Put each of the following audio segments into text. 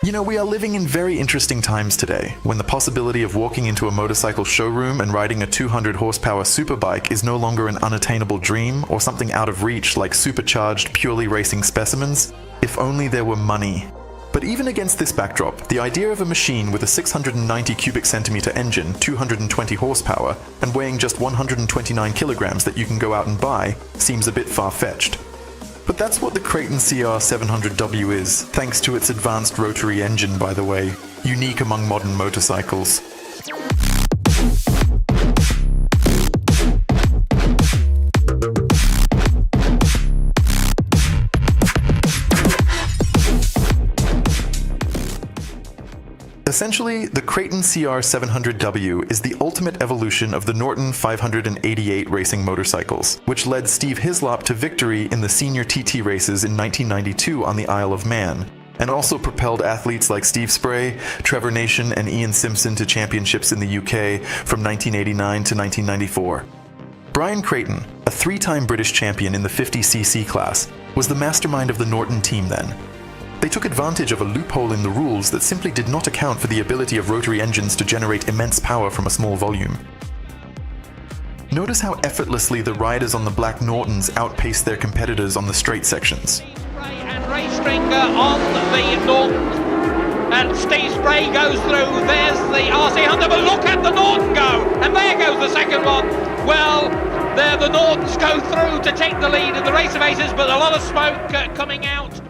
You know, we are living in very interesting times today, when the possibility of walking into a motorcycle showroom and riding a 200 horsepower superbike is no longer an unattainable dream or something out of reach like supercharged, purely racing specimens, if only there were money. But even against this backdrop, the idea of a machine with a 690 cubic centimeter engine, 220 horsepower, and weighing just 129 kilograms that you can go out and buy seems a bit far-fetched. But that's what the Crighton CR700W is, thanks to its advanced rotary engine, by the way, unique among modern motorcycles. Essentially, the Crighton CR700W is the ultimate evolution of the Norton 588 racing motorcycles, which led Steve Hislop to victory in the senior TT races in 1992 on the Isle of Man, and also propelled athletes like Steve Spray, Trevor Nation, and Ian Simpson to championships in the UK from 1989 to 1994. Brian Crichton, a three-time British champion in the 50cc class, was the mastermind of the Norton team then. They took advantage of a loophole in the rules that simply did not account for the ability of rotary engines to generate immense power from a small volume. Notice how effortlessly the riders on the black Nortons outpaced their competitors on the straight sections. And Ray Stringer on the Norton, and Steve Spray goes through. There's the RC Hunter, but look at the Norton go, and there goes the second one. Well, there the Nortons go through to take the lead in the race of aces, but a lot of smoke coming out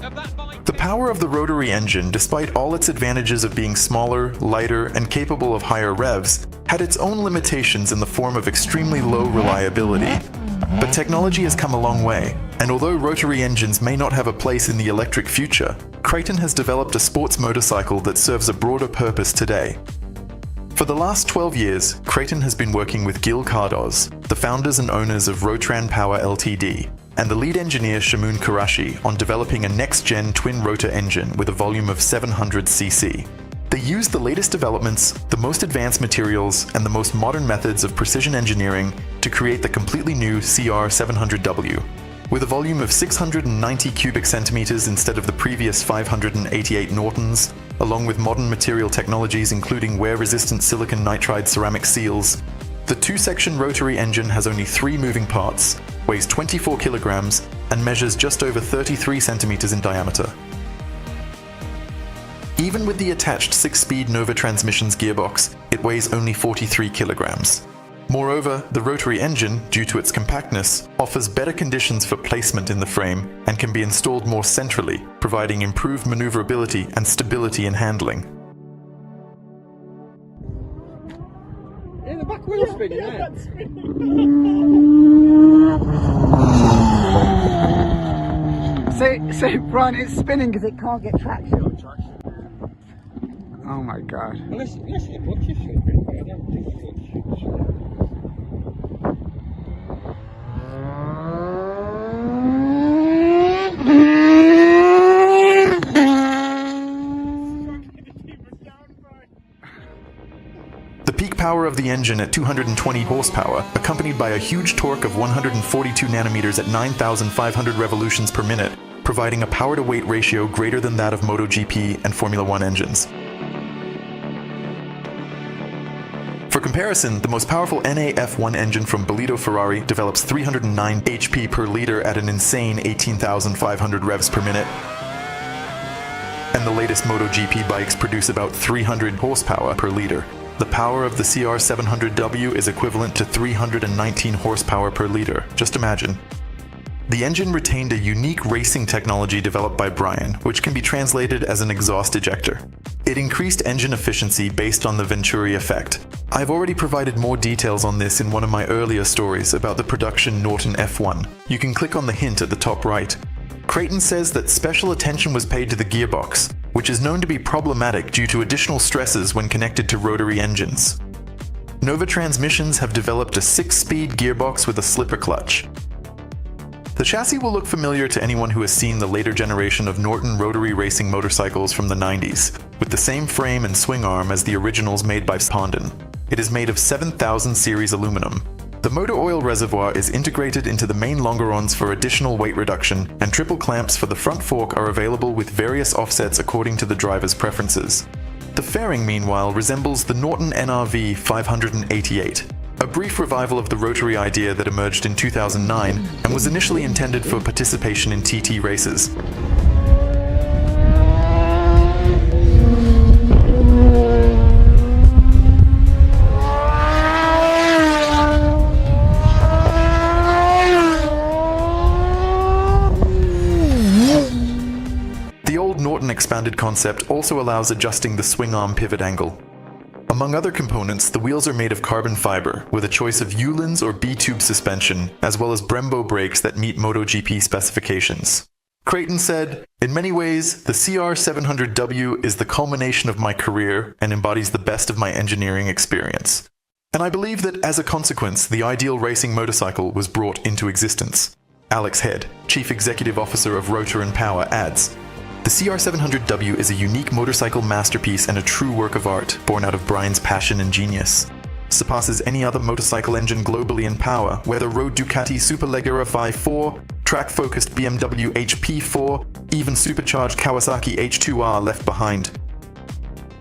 of that bike. The power of the rotary engine, despite all its advantages of being smaller, lighter, and capable of higher revs, had its own limitations in the form of extremely low reliability. But technology has come a long way, and although rotary engines may not have a place in the electric future, Crichton has developed a sports motorcycle that serves a broader purpose today. For the last 12 years, Crichton has been working with Gil Cardoz, the founders and owners of Rotran Power Ltd., and the lead engineer Shamoon Karashi on developing a next-gen twin-rotor engine with a volume of 700cc. They used the latest developments, the most advanced materials, and the most modern methods of precision engineering to create the completely new CR700W. With a volume of 690 cubic centimeters instead of the previous 588 Nortons, along with modern material technologies including wear-resistant silicon nitride ceramic seals, the two-section rotary engine has only 3 moving parts, weighs 24 kilograms, and measures just over 33 centimeters in diameter. Even with the attached 6-speed Nova Transmissions gearbox, it weighs only 43 kilograms. Moreover, the rotary engine, due to its compactness, offers better conditions for placement in the frame and can be installed more centrally, providing improved maneuverability and stability in handling. Yeah, the back wheel's spinning, yeah. So Brian, it's spinning because it can't get traction. Oh my god. Well, listen, the clutch is slipping. I don't think the clutch should. The peak power of the engine at 220 horsepower, accompanied by a huge torque of 142 nanometers at 9,500 revolutions per minute, providing a power-to-weight ratio greater than that of MotoGP and Formula One engines. For comparison, the most powerful F1 engine from Bolide Ferrari develops 309 HP per liter at an insane 18,500 revs per minute, and the latest MotoGP bikes produce about 300 horsepower per liter. The power of the CR700W is equivalent to 319 horsepower per liter. Just imagine. The engine retained a unique racing technology developed by Brian, which can be translated as an exhaust ejector. It increased engine efficiency based on the Venturi effect. I've already provided more details on this in one of my earlier stories about the production Norton F1. You can click on the hint at the top right. Crichton says that special attention was paid to the gearbox, which is known to be problematic due to additional stresses when connected to rotary engines. Nova Transmissions have developed a 6-speed gearbox with a slipper clutch. The chassis will look familiar to anyone who has seen the later generation of Norton rotary racing motorcycles from the 90s, with the same frame and swing arm as the originals made by Pondon. It is made of 7000 series aluminum. The motor oil reservoir is integrated into the main longerons for additional weight reduction, and triple clamps for the front fork are available with various offsets according to the driver's preferences. The fairing, meanwhile, resembles the Norton NRV 588, a brief revival of the rotary idea that emerged in 2009 and was initially intended for participation in TT races. The old Norton expanded concept also allows adjusting the swing arm pivot angle. Among other components, the wheels are made of carbon fiber, with a choice of Uhlens or B-tube suspension, as well as Brembo brakes that meet MotoGP specifications. Crighton said, "In many ways, the CR700W is the culmination of my career and embodies the best of my engineering experience. And I believe that as a consequence, the ideal racing motorcycle was brought into existence." Alex Head, Chief Executive Officer of Rotor and Power, adds, "The CR700W is a unique motorcycle masterpiece and a true work of art, born out of Brian's passion and genius. Surpasses any other motorcycle engine globally in power, whether road Ducati Superleggera 5.4, track-focused BMW HP4, even supercharged Kawasaki H2R left behind."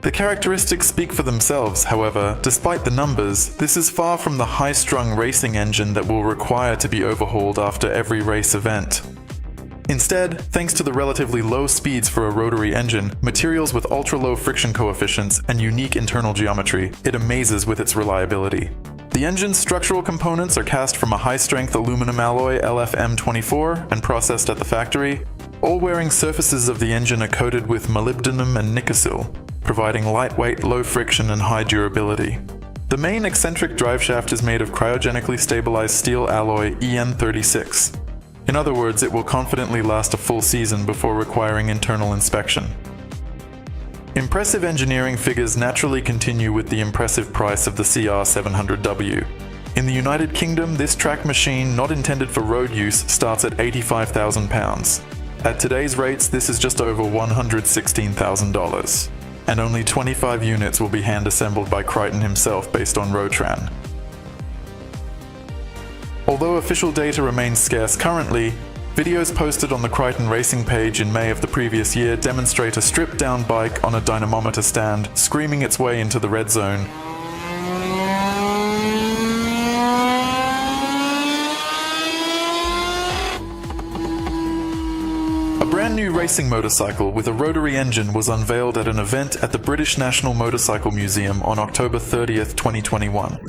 The characteristics speak for themselves, however. Despite the numbers, this is far from the high-strung racing engine that will require to be overhauled after every race event. Instead, thanks to the relatively low speeds for a rotary engine, materials with ultra-low friction coefficients, and unique internal geometry, it amazes with its reliability. The engine's structural components are cast from a high-strength aluminum alloy LFM24 and processed at the factory. All wearing surfaces of the engine are coated with molybdenum and Nicosil, providing lightweight, low friction, and high durability. The main eccentric driveshaft is made of cryogenically stabilized steel alloy EN36. In other words, it will confidently last a full season before requiring internal inspection. Impressive engineering figures naturally continue with the impressive price of the CR700W. In the United Kingdom, this track machine, not intended for road use, starts at £85,000. At today's rates, this is just over $116,000. And only 25 units will be hand-assembled by Crighton himself based on Rotran. Although official data remains scarce currently, videos posted on the Crighton Racing page in May of the previous year demonstrate a stripped-down bike on a dynamometer stand, screaming its way into the red zone. A brand new racing motorcycle with a rotary engine was unveiled at an event at the British National Motorcycle Museum on October 30th, 2021.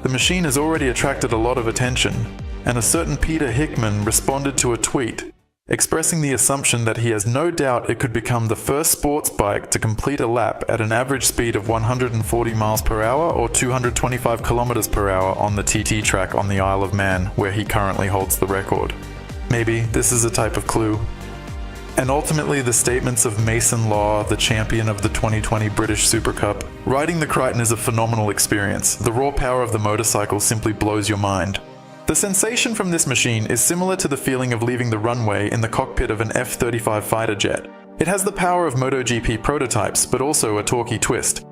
The machine has already attracted a lot of attention, and a certain Peter Hickman responded to a tweet, expressing the assumption that he has no doubt it could become the first sports bike to complete a lap at an average speed of 140 miles per hour or 225 kilometers per hour on the TT track on the Isle of Man, where he currently holds the record. Maybe this is a type of clue. And ultimately the statements of Mason Law, the champion of the 2020 British Super Cup. Riding the Crighton is a phenomenal experience. The raw power of the motorcycle simply blows your mind. The sensation from this machine is similar to the feeling of leaving the runway in the cockpit of an F-35 fighter jet. It has the power of MotoGP prototypes, but also a torquey twist.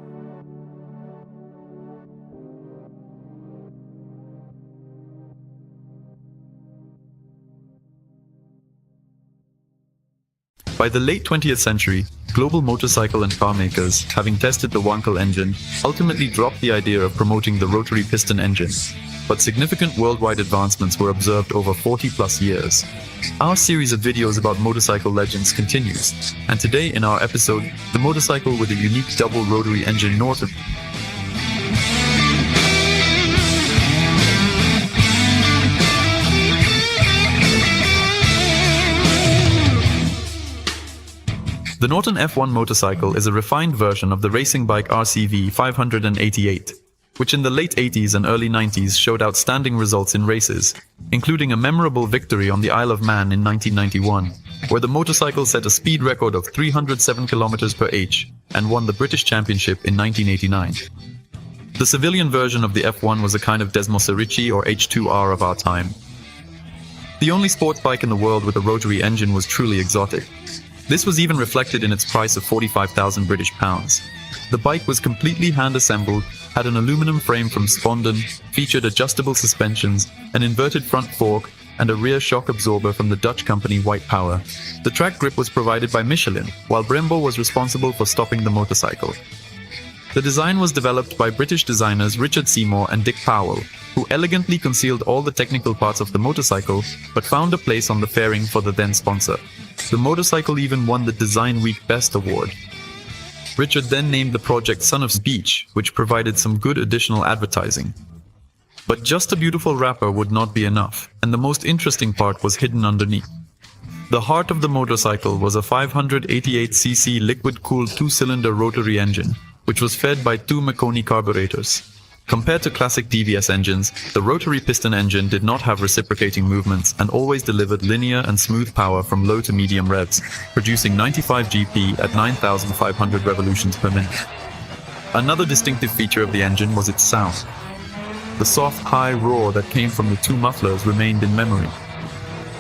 By the late 20th century, global motorcycle and car makers, having tested the Wankel engine, ultimately dropped the idea of promoting the rotary piston engine. But significant worldwide advancements were observed over 40+ years. Our series of videos about motorcycle legends continues, and today in our episode, the motorcycle with a unique double rotary engine Norton. The Norton F1 motorcycle is a refined version of the racing bike RCV 588, which in the late 80s and early 90s showed outstanding results in races, including a memorable victory on the Isle of Man in 1991, where the motorcycle set a speed record of 307 km/h and won the British Championship in 1989. The civilian version of the F1 was a kind of Desmos Ricci or H2R of our time. The only sports bike in the world with a rotary engine was truly exotic. This was even reflected in its price of 45,000 British pounds. The bike was completely hand-assembled, had an aluminum frame from Spondon, featured adjustable suspensions, an inverted front fork, and a rear shock absorber from the Dutch company White Power. The track grip was provided by Michelin, while Brembo was responsible for stopping the motorcycle. The design was developed by British designers Richard Seymour and Dick Powell, who elegantly concealed all the technical parts of the motorcycle, but found a place on the fairing for the then sponsor. The motorcycle even won the Design Week Best Award. Richard then named the project Son of Beach, which provided some good additional advertising. But just a beautiful wrapper would not be enough, and the most interesting part was hidden underneath. The heart of the motorcycle was a 588cc liquid-cooled two-cylinder rotary engine, which was fed by two Marconi carburetors. Compared to classic DVS engines, the rotary piston engine did not have reciprocating movements and always delivered linear and smooth power from low to medium revs, producing 95 GP at 9,500 revolutions per minute. Another distinctive feature of the engine was its sound. The soft, high roar that came from the two mufflers remained in memory.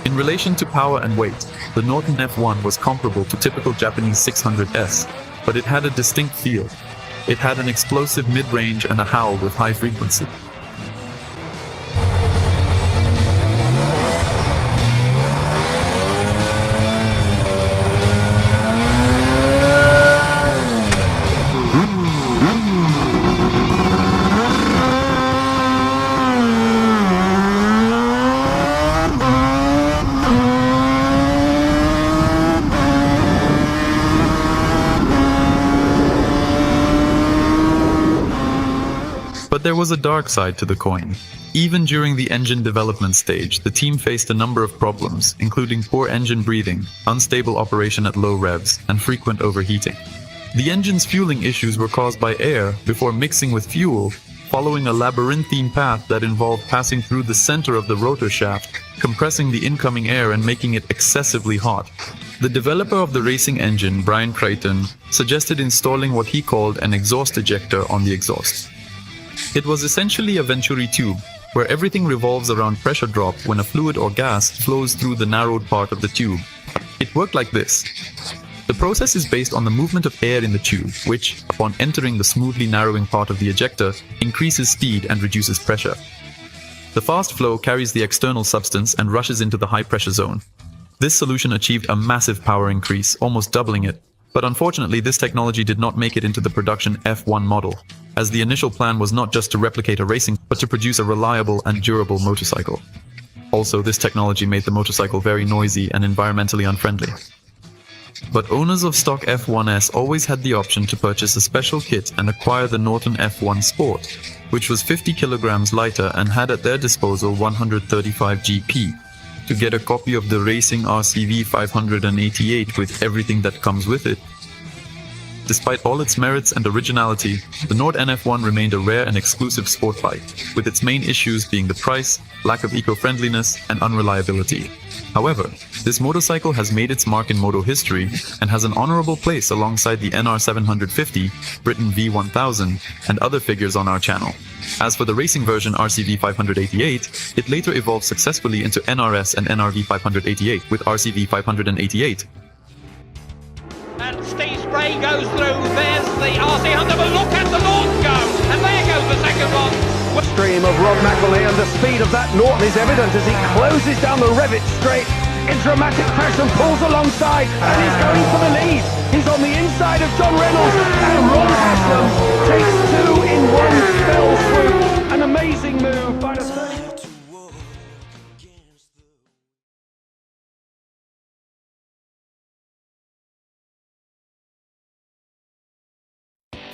In relation to power and weight, the Norton F1 was comparable to typical Japanese 600S, but it had a distinct feel. It had an explosive mid-range and a howl with high frequency. But there was a dark side to the coin. Even during the engine development stage, the team faced a number of problems, including poor engine breathing, unstable operation at low revs, and frequent overheating. The engine's fueling issues were caused by air before mixing with fuel, following a labyrinthine path that involved passing through the center of the rotor shaft, compressing the incoming air and making it excessively hot. The developer of the racing engine, Brian Crichton, suggested installing what he called an exhaust ejector on the exhaust. It was essentially a Venturi tube, where everything revolves around pressure drop when a fluid or gas flows through the narrowed part of the tube. It worked like this. The process is based on the movement of air in the tube, which, upon entering the smoothly narrowing part of the ejector, increases speed and reduces pressure. The fast flow carries the external substance and rushes into the high-pressure zone. This solution achieved a massive power increase, almost doubling it. But unfortunately, this technology did not make it into the production F1 model, as the initial plan was not just to replicate a racing, but to produce a reliable and durable motorcycle. Also, this technology made the motorcycle very noisy and environmentally unfriendly. But owners of stock F1S always had the option to purchase a special kit and acquire the Norton F1 Sport, which was 50 kilograms lighter and had at their disposal 135 GP. To get a copy of the racing RCV 588 with everything that comes with it. Despite all its merits and originality, the Norton F1 remained a rare and exclusive sport bike, with its main issues being the price, lack of eco-friendliness, and unreliability. However, this motorcycle has made its mark in moto history and has an honorable place alongside the NR750, Britain V1000, and other figures on our channel. As for the racing version RCV 588, it later evolved successfully into NRS and NRV 588 with RCV 588. And Steve Spray goes through, there's the RC100, but look at the Norton go, and there goes the second one. Stream of Rod McElhey, and the speed of that Norton is evident as he closes down the Revit straight in dramatic fashion, pulls alongside, and he's going for the lead. He's on the inside of John Reynolds, and Ron Haslam takes two in one fell swoop. An amazing move by the 30.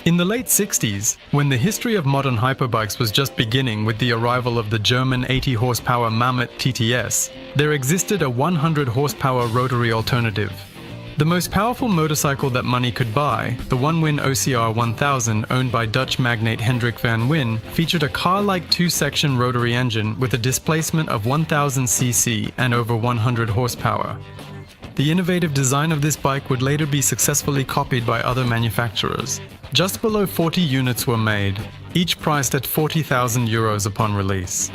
In the late 60s, when the history of modern hyperbikes was just beginning with the arrival of the German 80-horsepower Mammoth TTS, there existed a 100-horsepower rotary alternative. The most powerful motorcycle that money could buy, the Veen OCR 2000 owned by Dutch magnate Hendrik van Wijn, featured a car-like two-section rotary engine with a displacement of 1000 cc and over 100 horsepower. The innovative design of this bike would later be successfully copied by other manufacturers. Just below 40 units were made, each priced at €40,000 upon release.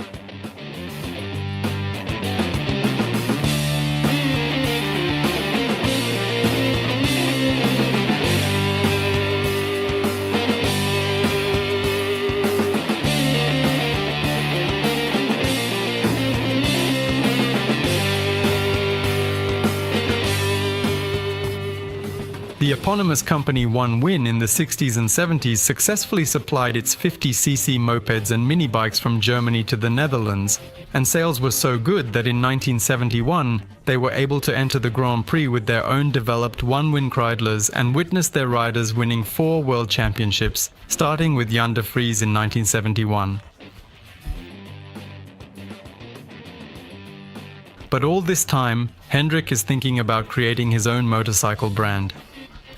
The eponymous company One Win in the 60s and 70s successfully supplied its 50cc mopeds and mini bikes from Germany to the Netherlands, and sales were so good that in 1971 they were able to enter the Grand Prix with their own developed One Win Kreidlers and witness their riders winning 4 world championships, starting with Jan de Vries in 1971. But all this time, Hendrik is thinking about creating his own motorcycle brand.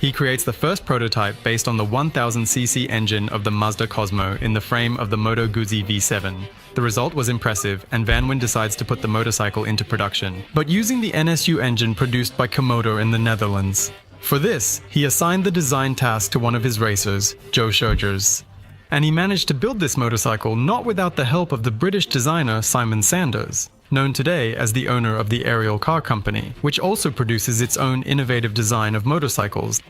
He creates the first prototype based on the 1000cc engine of the Mazda Cosmo in the frame of the Moto Guzzi V7. The result was impressive, and Van Wyn decides to put the motorcycle into production, but using the NSU engine produced by Komodo in the Netherlands. For this, he assigned the design task to one of his racers, Joe Schergers. And he managed to build this motorcycle not without the help of the British designer Simon Sanders, known today as the owner of the Ariel Car Company, which also produces its own innovative design of motorcycles.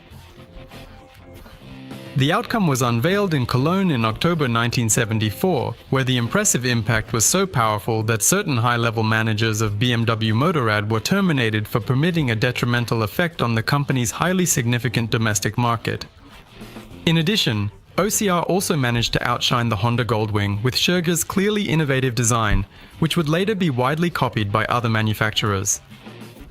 The outcome was unveiled in Cologne in October 1974, where the impressive impact was so powerful that certain high-level managers of BMW Motorrad were terminated for permitting a detrimental effect on the company's highly significant domestic market. In addition, OCR also managed to outshine the Honda Goldwing with Scherger's clearly innovative design, which would later be widely copied by other manufacturers.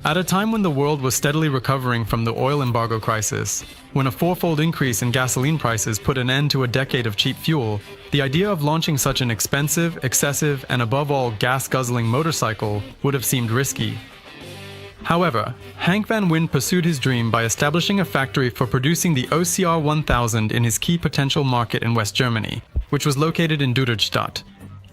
At a time when the world was steadily recovering from the oil embargo crisis, when a 4-fold increase in gasoline prices put an end to a decade of cheap fuel, the idea of launching such an expensive, excessive, and above all gas-guzzling motorcycle would have seemed risky. However, Hank Van Wyn pursued his dream by establishing a factory for producing the OCR 1000 in his key potential market in West Germany, which was located in Duderstadt.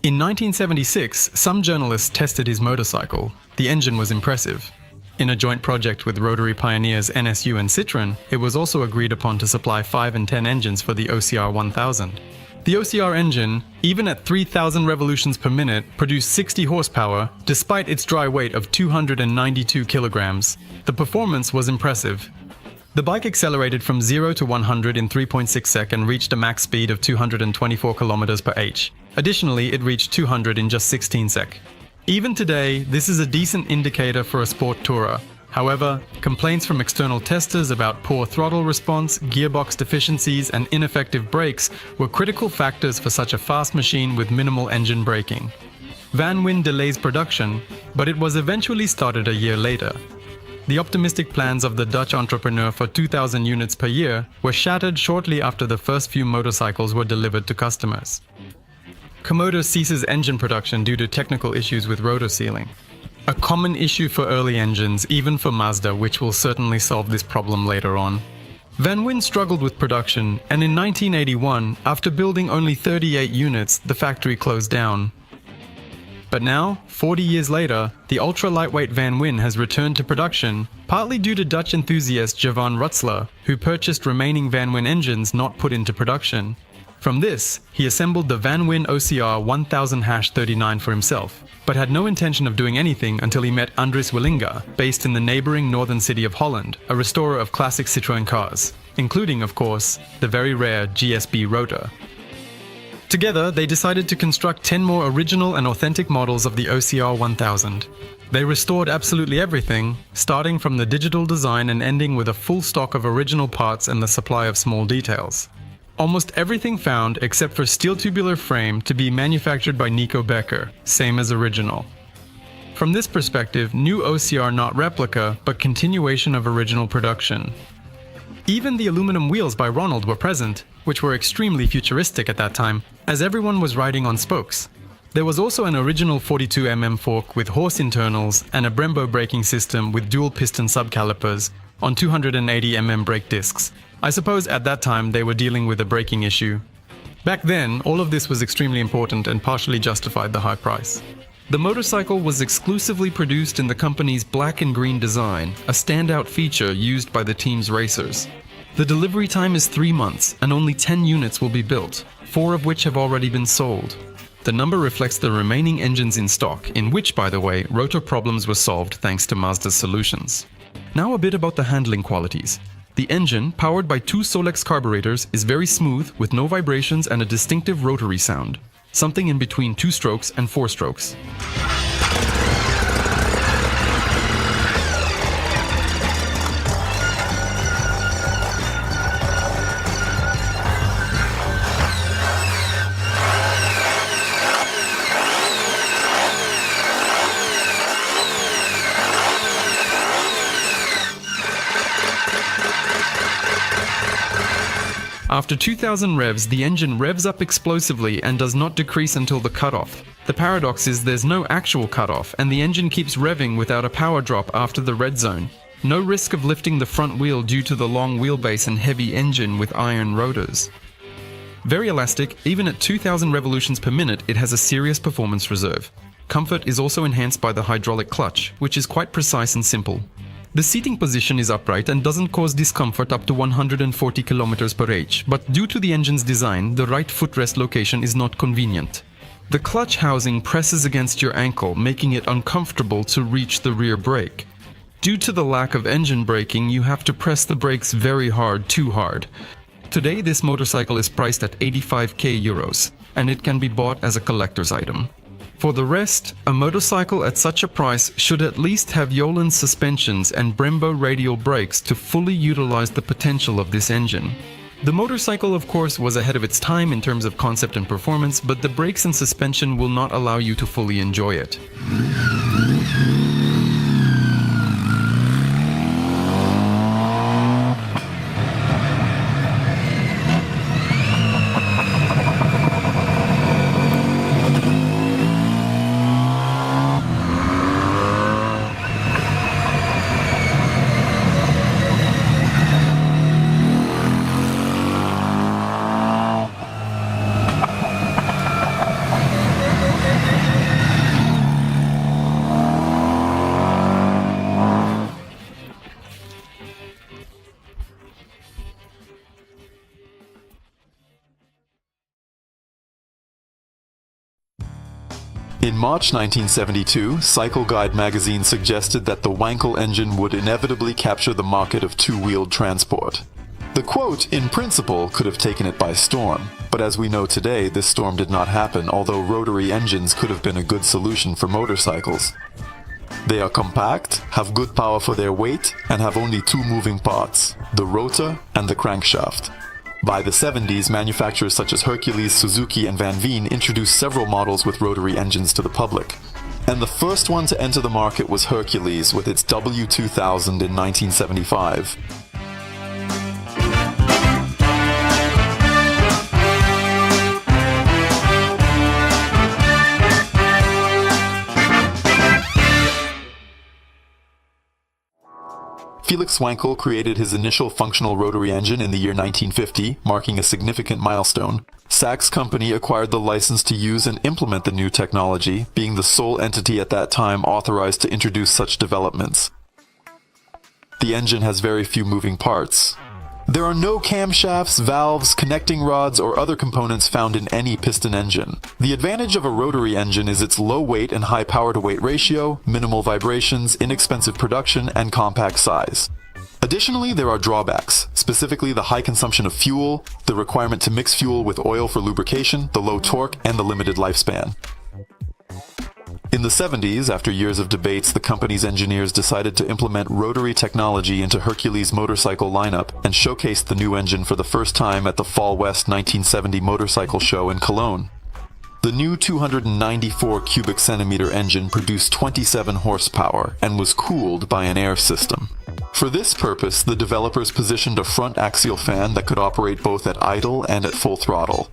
In 1976, some journalists tested his motorcycle. The engine was impressive. In a joint project with Rotary pioneers NSU and Citroën, it was also agreed upon to supply 5 and 10 engines for the OCR 1000. The OCR engine, even at 3,000 revolutions per minute, produced 60 horsepower, despite its dry weight of 292 kilograms. The performance was impressive. The bike accelerated from 0 to 100 in 3.6 seconds and reached a max speed of 224 kilometers per h. Additionally, it reached 200 in just 16 seconds. Even today, this is a decent indicator for a sport tourer. However, complaints from external testers about poor throttle response, gearbox deficiencies, and ineffective brakes were critical factors for such a fast machine with minimal engine braking. Van Wyn delays production, but it was eventually started a year later. The optimistic plans of the Dutch entrepreneur for 2,000 units per year were shattered shortly after the first few motorcycles were delivered to customers. Komodo ceases engine production due to technical issues with rotor sealing. A common issue for early engines, even for Mazda, which will certainly solve this problem later on. Van Wyn struggled with production, and in 1981, after building only 38 units, the factory closed down. But now, 40 years later, the ultra-lightweight Van Wyn has returned to production, partly due to Dutch enthusiast Jovan Rutzler, who purchased remaining Van Wyn engines not put into production. From this, he assembled the Van Wyn OCR 1000-39 for himself, but had no intention of doing anything until he met Andries Willinga, based in the neighboring northern city of Holland, a restorer of classic Citroën cars, including, of course, the very rare GSB rotor. Together, they decided to construct 10 more original and authentic models of the OCR 1000. They restored absolutely everything, starting from the digital design and ending with a full stock of original parts and the supply of small details. Almost everything found, except for steel tubular frame, to be manufactured by Nico Becker, same as original. From this perspective, new OCR not replica, but continuation of original production. Even the aluminum wheels by Ronald were present, which were extremely futuristic at that time, as everyone was riding on spokes. There was also an original 42mm fork with horse internals and a Brembo braking system with dual piston subcalipers on 280mm brake discs. I suppose at that time they were dealing with a braking issue. Back then, all of this was extremely important and partially justified the high price. The motorcycle was exclusively produced in the company's black and green design, a standout feature used by the team's racers. The delivery time is 3 months, and only 10 units will be built, 4 of which have already been sold. The number reflects the remaining engines in stock, in which, by the way, rotor problems were solved thanks to Mazda's solutions. Now a bit about the handling qualities. The engine, powered by 2 Solex carburetors, is very smooth with no vibrations and a distinctive rotary sound, something in between 2 strokes and 4 strokes. After 2000 revs, the engine revs up explosively and does not decrease until the cutoff. The paradox is there's no actual cutoff, and the engine keeps revving without a power drop after the red zone. No risk of lifting the front wheel due to the long wheelbase and heavy engine with iron rotors. Very elastic, even at 2000 revolutions per minute, it has a serious performance reserve. Comfort is also enhanced by the hydraulic clutch, which is quite precise and simple. The seating position is upright and doesn't cause discomfort up to 140 km per h, but due to the engine's design, the right footrest location is not convenient. The clutch housing presses against your ankle, making it uncomfortable to reach the rear brake. Due to the lack of engine braking, you have to press the brakes very hard, too hard. Today, this motorcycle is priced at 85k euros, and it can be bought as a collector's item. For the rest, a motorcycle at such a price should at least have Yolen suspensions and Brembo radial brakes to fully utilize the potential of this engine. The motorcycle, of course, was ahead of its time in terms of concept and performance, but the brakes and suspension will not allow you to fully enjoy it. In March 1972, Cycle Guide magazine suggested that the Wankel engine would inevitably capture the market of two-wheeled transport. The quote, in principle, could have taken it by storm, but as we know today, this storm did not happen, although rotary engines could have been a good solution for motorcycles. They are compact, have good power for their weight, and have only two moving parts, the rotor and the crankshaft. By the 70s, manufacturers such as Hercules, Suzuki, and Veen introduced several models with rotary engines to the public. And the first one to enter the market was Hercules with its W2000 in 1975. Felix Wankel created his initial functional rotary engine in the year 1950, marking a significant milestone. Sachs Company acquired the license to use and implement the new technology, being the sole entity at that time authorized to introduce such developments. The engine has very few moving parts. There are no camshafts, valves, connecting rods, or other components found in any piston engine. The advantage of a rotary engine is its low weight and high power-to-weight ratio, minimal vibrations, inexpensive production, and compact size. Additionally, there are drawbacks, specifically the high consumption of fuel, the requirement to mix fuel with oil for lubrication, the low torque, and the limited lifespan. In the 70s, after years of debates, the company's engineers decided to implement rotary technology into Hercules' motorcycle lineup and showcased the new engine for the first time at the Fall West 1970 motorcycle show in Cologne. The new 294 cubic centimeter engine produced 27 horsepower and was cooled by an air system. For this purpose, the developers positioned a front axial fan that could operate both at idle and at full throttle.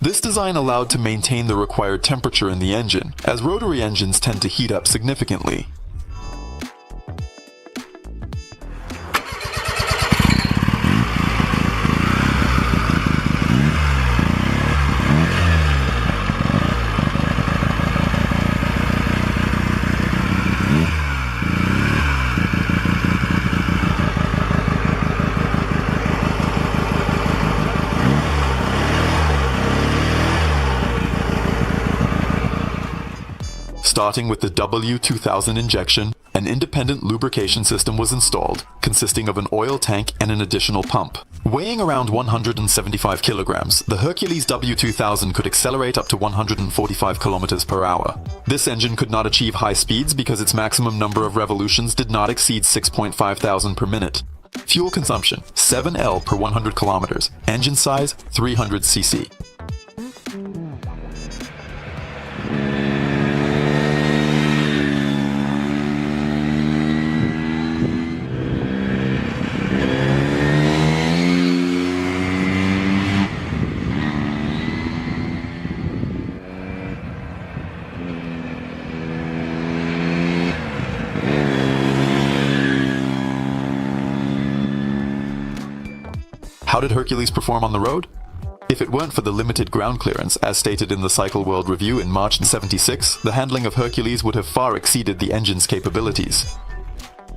This design allowed to maintain the required temperature in the engine, as rotary engines tend to heat up significantly. Starting with the W2000 injection, an independent lubrication system was installed, consisting of an oil tank and an additional pump. Weighing around 175 kilograms, the Hercules W2000 could accelerate up to 145 kilometers per hour. This engine could not achieve high speeds because its maximum number of revolutions did not exceed 6,500 per minute. Fuel consumption, 7 L per 100 kilometers. Engine size, 300 cc. How did Hercules perform on the road? If it weren't for the limited ground clearance, as stated in the Cycle World Review in March 1976, the handling of Hercules would have far exceeded the engine's capabilities.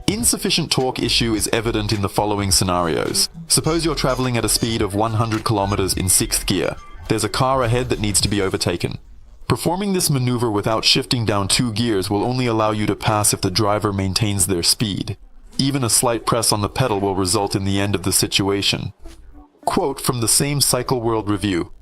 Insufficient torque issue is evident in the following scenarios. Suppose you're traveling at a speed of 100 kilometers in 6th gear. There's a car ahead that needs to be overtaken. Performing this maneuver without shifting down 2 gears will only allow you to pass if the driver maintains their speed. Even a slight press on the pedal will result in the end of the situation. Quote from the same Cycle World Review.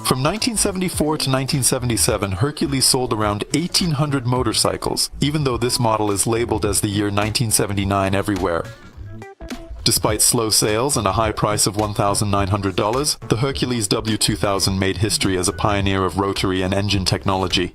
From 1974 to 1977, Hercules sold around 1,800 motorcycles, even though this model is labeled as the year 1979 everywhere. Despite slow sales and a high price of $1,900, the Hercules W2000 made history as a pioneer of rotary and engine technology.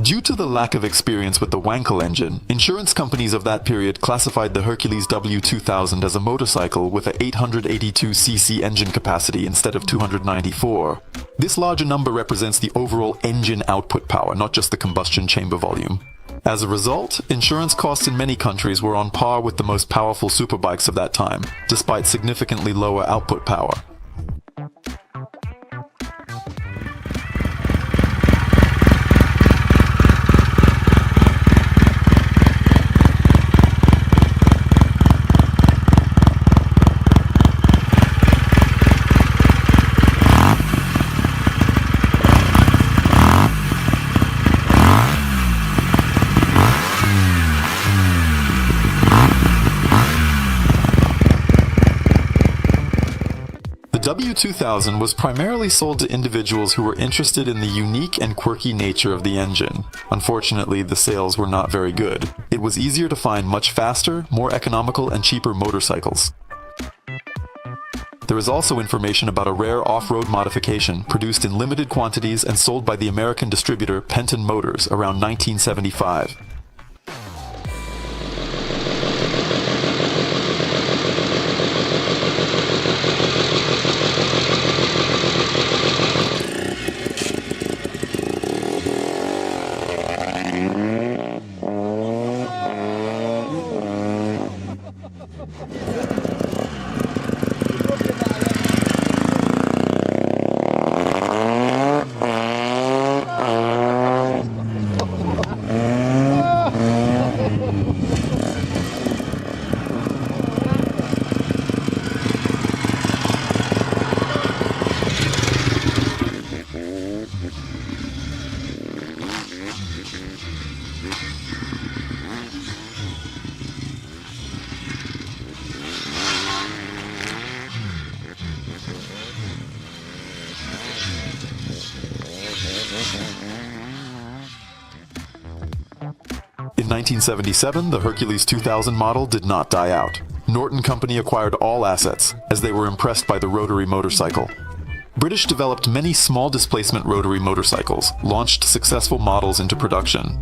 Due to the lack of experience with the Wankel engine, insurance companies of that period classified the Hercules W2000 as a motorcycle with a 882cc engine capacity instead of 294. This larger number represents the overall engine output power, not just the combustion chamber volume. As a result, insurance costs in many countries were on par with the most powerful superbikes of that time, despite significantly lower output power. The W2000 was primarily sold to individuals who were interested in the unique and quirky nature of the engine. Unfortunately, the sales were not very good. It was easier to find much faster, more economical, and cheaper motorcycles. There is also information about a rare off-road modification produced in limited quantities and sold by the American distributor Penton Motors around 1975. In 1977, the Hercules 2000 model did not die out. Norton Company acquired all assets, as they were impressed by the rotary motorcycle. British developed many small displacement rotary motorcycles, launched successful models into production.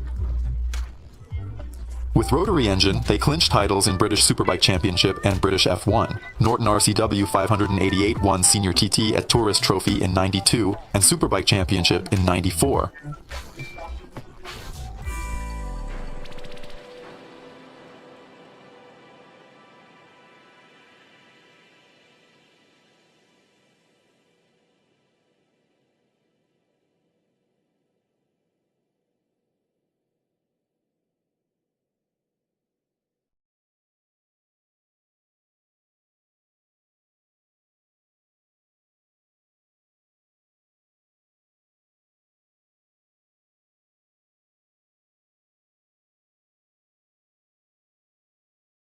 With rotary engine, they clinched titles in British Superbike Championship and British F1. Norton RCW 588 won Senior TT at Tourist Trophy in '92 and Superbike Championship in '94.